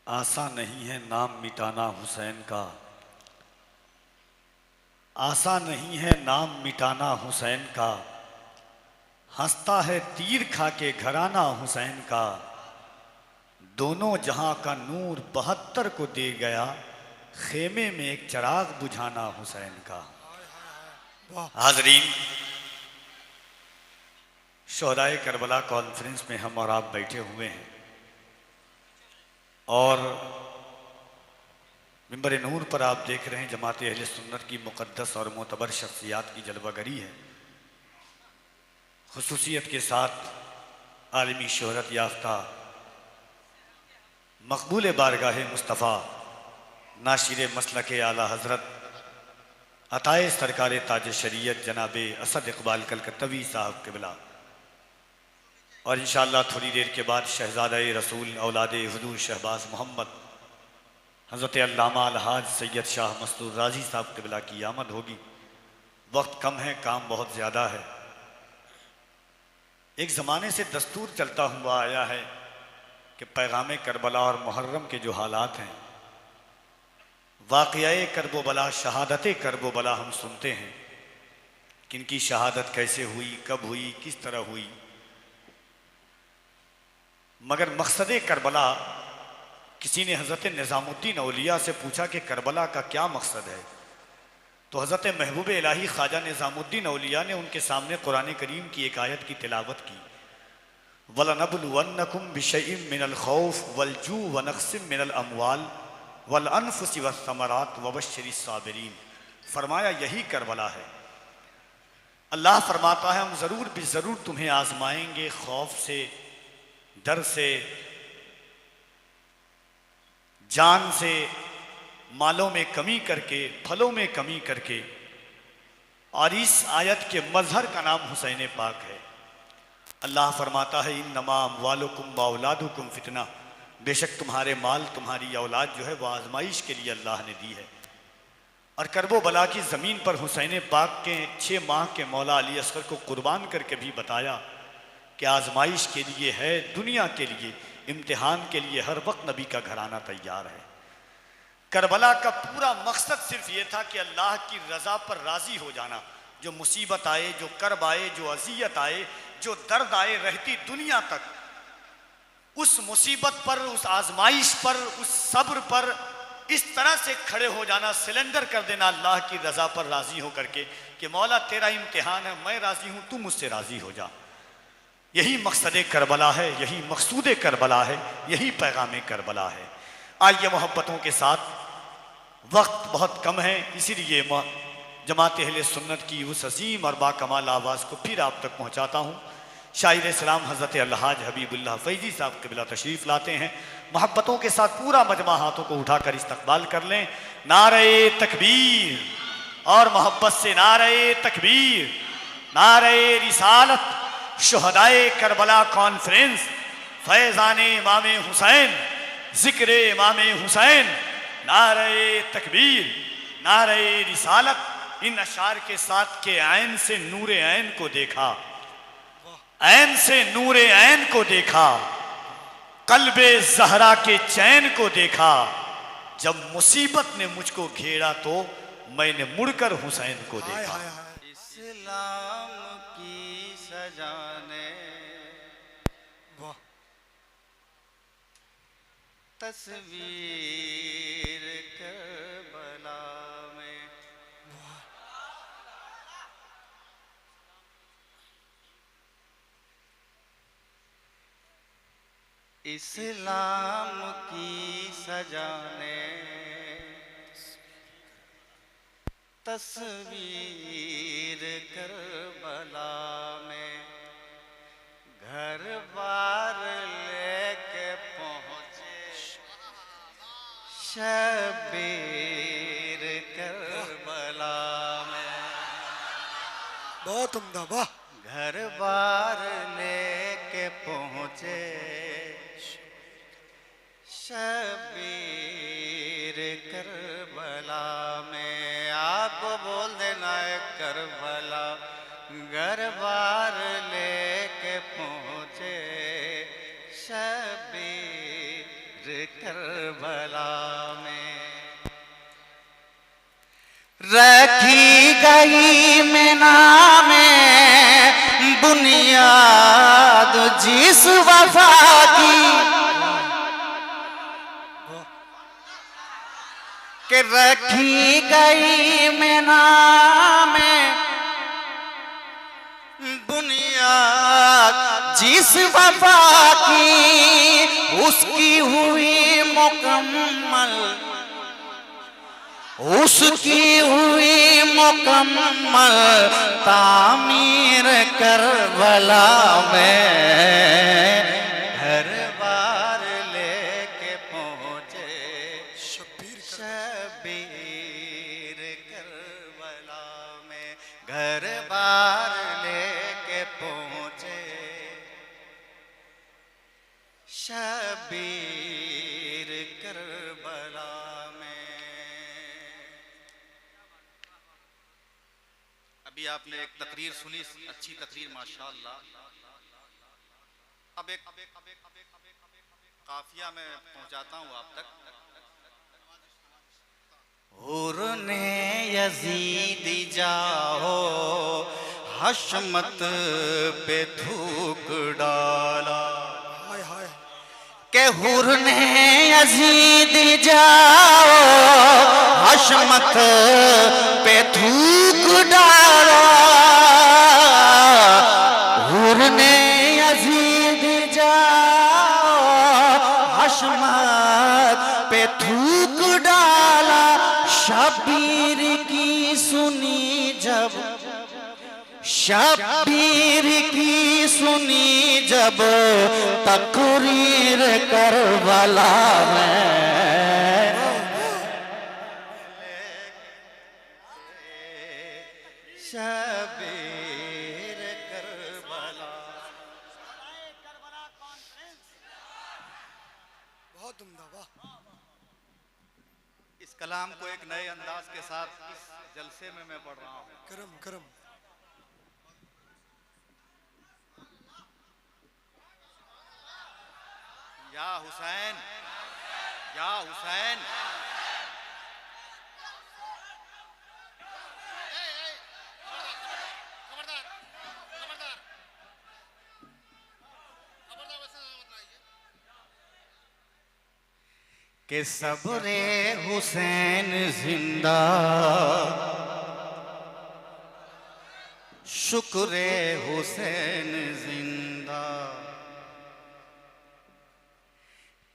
आसा नहीं है नाम मिटाना हुसैन का, आसा नहीं है नाम मिटाना हुसैन का, हंसता है तीर खा के घराना हुसैन का, दोनों जहां का नूर 72 को दे गया, खेमे में एक चिराग बुझाना हुसैन का। हाजरीन, शोहदाए करबला कॉन्फ्रेंस में हम और आप बैठे हुए हैं और मिंबर नूर पर आप देख रहे हैं जमात अहले सुन्नत की मुक़द्दस और मोतबर शख्सियात की जलवागरी है। खुसूसियत के साथ आलमी शोहरत याफ्ता मकबूल बारगाह मुस्तफ़ा नाशिर मसलक आला हज़रत अताए सरकार ताज शरीयत जनाब असद इकबाल कलकत्तवी साहब क़िबला और इंशाअल्लाह थोड़ी देर के बाद शहज़ादा रसूल औलाद हुजूर शहबाज मोहम्मद हज़रत अल्लामा अलहाज सैयद शाह मस्तूर राजी साहब क़िबला की आमद होगी। वक्त कम है, काम बहुत ज़्यादा है। एक ज़माने से दस्तूर चलता हुआ आया है कि पैगाम करबला और मुहर्रम के जो हालात हैं, वाक़या करबो बला, शहादत करबो बला हम सुनते हैं, किनकी शहादत कैसे हुई, कब हुई, किस तरह हुई, मगर मकसद करबला किसी ने हज़रत निज़ामुद्दीन औलिया से पूछा कि करबला का क्या मकसद है, तो हज़रत महबूब इलाही ख्वाजा निज़ामुद्दीन औलिया ने उनके सामने कुरान करीम की एक आयत की तिलावत की। वलनबलुवन्नकुम बिशैइन मिनल खौफ वलजू व नक़्सिम मिनल अमवाल वल अनफुसि वस्समरात वबश्शिरिस साबिरीन। फरमाया यही करबला है। अल्लाह फरमाता है हम ज़रूर भी ज़रूर तुम्हें आजमाएंगे, खौफ से, डर से, जान से, मालों में कमी करके, फलों में कमी करके। और इस आयत के मजहर का नाम हुसैन पाक है। अल्लाह फरमाता है इन्नमा अम्वालुकुम व औलादुकुम फितना, बेशक तुम्हारे माल, तुम्हारी औलाद जो है वह आजमाइश के लिए अल्लाह ने दी है। और करबो बला की ज़मीन पर हुसैन पाक के 6 माह के मौला अली असगर को कुर्बान करके भी बताया कि आजमाइश के लिए है, दुनिया के लिए, इम्तिहान के लिए हर वक्त नबी का घराना तैयार है। करबला का पूरा मकसद सिर्फ ये था कि अल्लाह की रज़ा पर राज़ी हो जाना। जो मुसीबत आए, जो कर्ब आए, जो अज़ियत आए, जो दर्द आए, रहती दुनिया तक उस मुसीबत पर, उस आजमाइश पर, उस सब्र पर इस तरह से खड़े हो जाना, सिलेंडर कर देना अल्लाह की रज़ा पर राज़ी हो करके कि मौला तेरा इम्तिहान है, मैं राज़ी हूँ, तू मुझसे राज़ी हो जा। यही मकसद करबला है, यही मकसूद करबला है, यही पैगाम करबला है। आइए मोहब्बतों के साथ, वक्त बहुत कम है, इसीलिए जमात अहले सुन्नत की उस अजीम और बाकमाल आवाज़ को फिर आप तक पहुँचाता हूँ। शायर इस्लाम हज़रत अलहाज हबीबुल्लाह फैज़ी साहब क़िबला तशरीफ़ लाते हैं। मोहब्बतों के साथ पूरा मजमा हाथों को उठाकर इस्तक़बाल कर लें। नारे तकबीर और मोहब्बत से नारे तकबीर, नारे रिसालत, शुहदाए करबला कॉन्फ्रेंस, फैज़ाने इमाम हुसैन, ज़िक्र इमाम हुसैन, नारे तकबीर, नारे रिसालत। इन अशार के साथ के ऐन से नूरे ऐन को देखा, ऐन से नूरे ऐन को देखा, कल्बे ज़हरा के चैन को देखा। जब मुसीबत ने मुझको घेरा तो मैंने मुड़कर हुसैन को देखा। इस्लाम की सजाने तस्वीर करबला में, इस्लाम की सजाने तस्वीर करबला में, घर बार लेके पहुँचे शबीर करबला में। बहुत उम्दा, वाह। घर बार लेके पहुँचे शबीर करबला में। आपको बोल देना है करबला, घर बार लेके पहुँचे शबीर करबला में रखी गई मीना में बुनियाद जिस वफा की कि रखी गई मीना में बुनियाद जिस वफा की उसकी हुई मुकम्मल उसकी हुई मुकम्मल तामीर करबला में घर बार लेके पहुँचे शबीर करबला में घर बार लेके पहुँचे शबीर करबला में। अभी आपने एक तकरीर सुनी, अच्छी तकरीर माशाअल्लाह। अब एक काफिया में पहुंचाता हूं आप तक। हुर ने यजीदी जाओ हशमत पे थूक डाला हाय हाय के हुर ने यजीदी जाओ हशमत पे थूक डाला हुर ने यजीदी जाओ हशमत पे थूक डाला शबीर की सुनी जब शबीर की सुनी जब तकरीर करबला में शबीर करबला। बहुत उम्दा वाह इस कलाम को एक नए अंदाज के साथ इस जलसे में मैं पढ़ रहा हूँ। करम करम या हुसैन या हुसैन के सबरे हुसैन जिंदा शुक्रे हुसैन जिंदा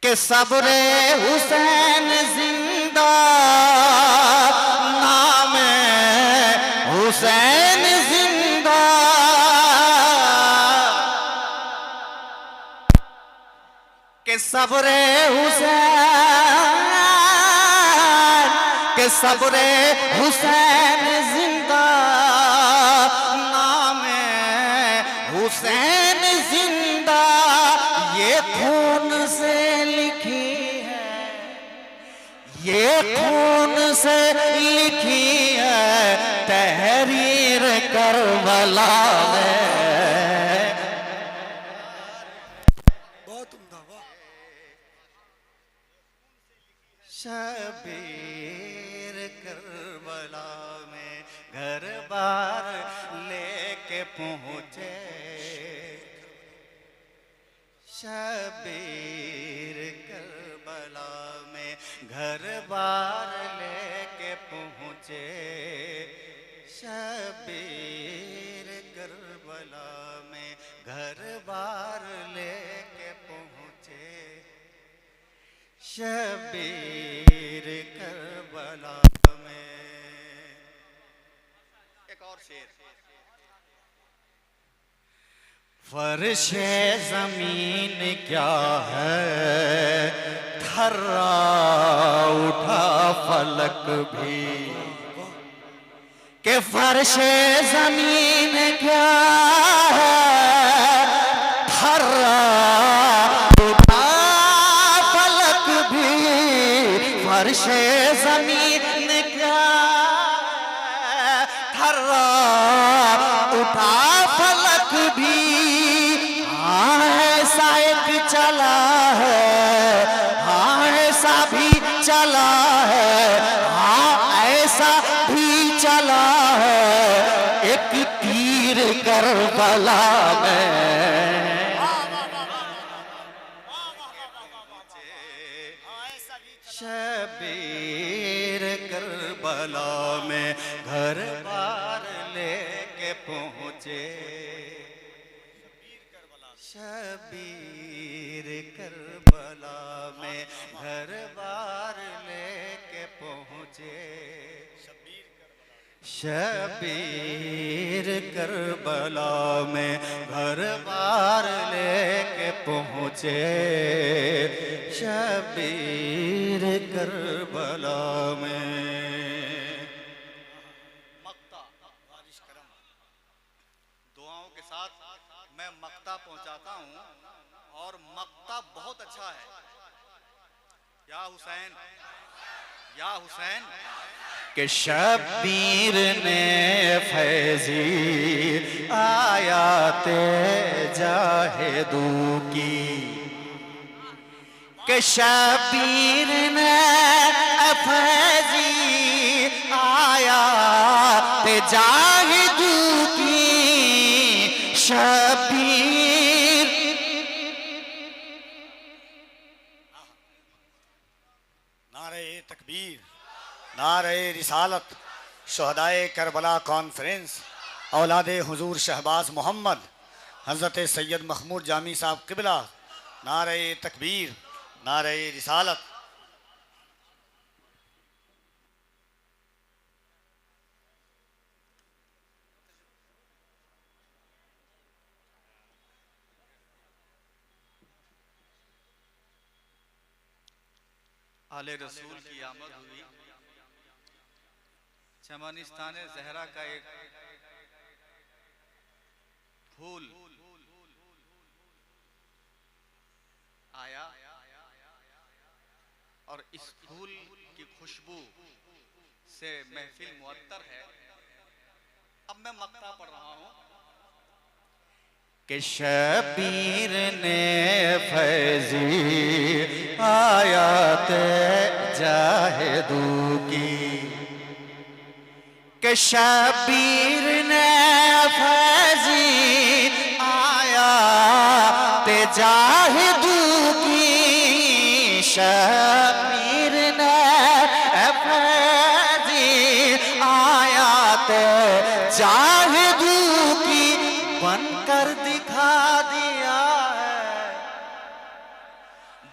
के सबरे हुसैन जिंदा नाम हुसैन जिंदा के सबरे हुसैन के सबरे हुसैन जिंदा नाम हुसैन जिंदा ये खून से लिखी है ये खून से लिखी है तहरीर करबला में बहुत उम्दा वाह शबीर करबला में घर बार लेके पहुँचे शबीर करबला में घर बार लेके पहुँचे शबीर करबला में घर बार लेके पहुँचे शबीर करबला में। एक और शेर फर्शे जमीन क्या है थर्रा उठा फलक भी के फर्शे जमीन क्या है थर्रा उठा फलक भी फर्शे जमीन क्या थर्रा उठा फलक भी हाँ ऐसा एक चला है हाँ भी चला है, हाँ ऐसा भी चला है, एक तीर करबला में। शबीर करबला में घर बार लेके पहुँचे, शबीर करबला में घर बार लेके पहुँचे, शबीर करबला में घर बार लेके पहुँचे, शबीर करबला में। मक्ता दुआओं के साथ मैं मक्ता पहुंचाता हूं और मक्ता बहुत अच्छा है। या हुसैन, या हुसैन। कि शबीर ने फैजी आयाते जाहिदू की, कि शबीर ने फैजी आयाते जाहिदू की, शबीर। नारे तकबीर, नारे रिसालत, शहदाए करबला कॉन्फ्रेंस, औलादे हुजूर शहबाज मोहम्मद हज़रत सैयद महमूद जामी साहब किबला, नारे तकबीर, नारे रिसालत। आले रसूल की आमद हुई। चमनिस्तान ज़हरा का एक फूल आया और इस फूल की खुशबू से महफिल मुअत्तर है। अब मैं मक्ता पढ़ रहा हूँ। कि शबीर ने फैजी आयात जाहिदू की, कि शबीर ने फैजी आयात जाहिदू की, शबीर ने फैजी आयात जाहिदू की बनकर दिखा दिया है,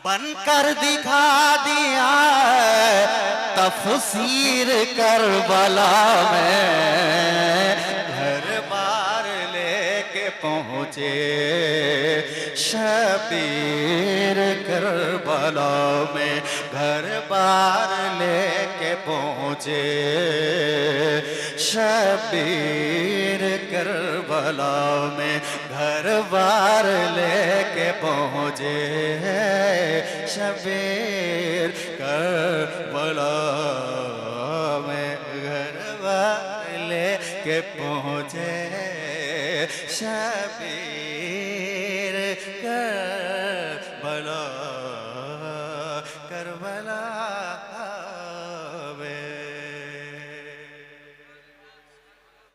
बनकर दिखा दिया है, तफसीर करबला में घर बार लेके पहुँचे, शबीर करबला में घर बार लेके पहुँचे, शबीर करबला में घर बार लेके पहुँचे, शबीर करबला में घर बार लेके पहुँचे, शबीर करबला